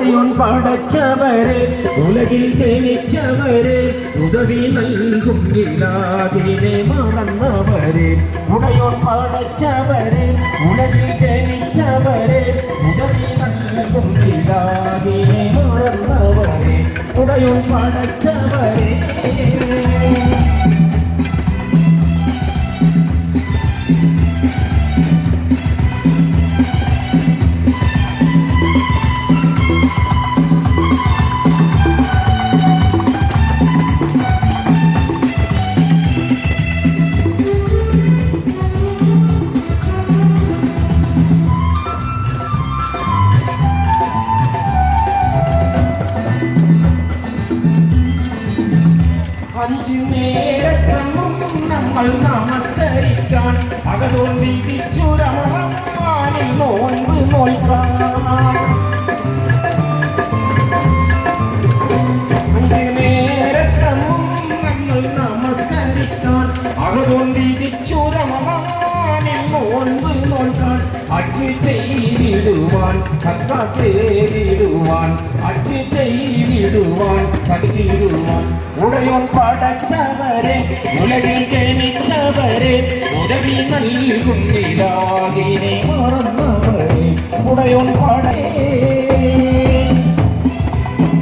ഉടയോൻ പടച്ചവരെ ഉലകിൽ ജനിച്ചവരെ ഉദവി നൽകും ഇലാഹിനെ മറന്നവരെ ഉടയോൻ പടച്ചവരെ ഉലകിൽ ജനിച്ചവരെ ഉദവി നൽകും ഇലാഹിനെ മറന്നവരെ ഉടയോൻ പടച്ചവരെ അഞ്ചു നേരത്തെന്നും നമ്മൾ നമസ്കരിക്കാൻ അകതോൻ വിധിച്ചു റമളാനിൽ നോൻപ് നോൽക്കാം. അഞ്ചു നേരത്തെന്നും നമ്മൾ നമസ്കരിക്കാൻ അകതോൻ വിധിച്ചു റമളാനിൽ നോൻപ് നോൽക്കാൻ. അഞ്ച് ചെയ്തിടുവാൻ സക്കാത്തേരിടുവാൻ അഞ്ച് ചെയ്തിടുവാൻ പഠിച്ചിടുവാൻ ഉടയോൻ പടച്ചവരെ ഉലകിൽ ജനിച്ചവരെ ഉദവി നൽകും ഇലാഹിനെ മറന്നവരെ ഉടയോൻ പടേ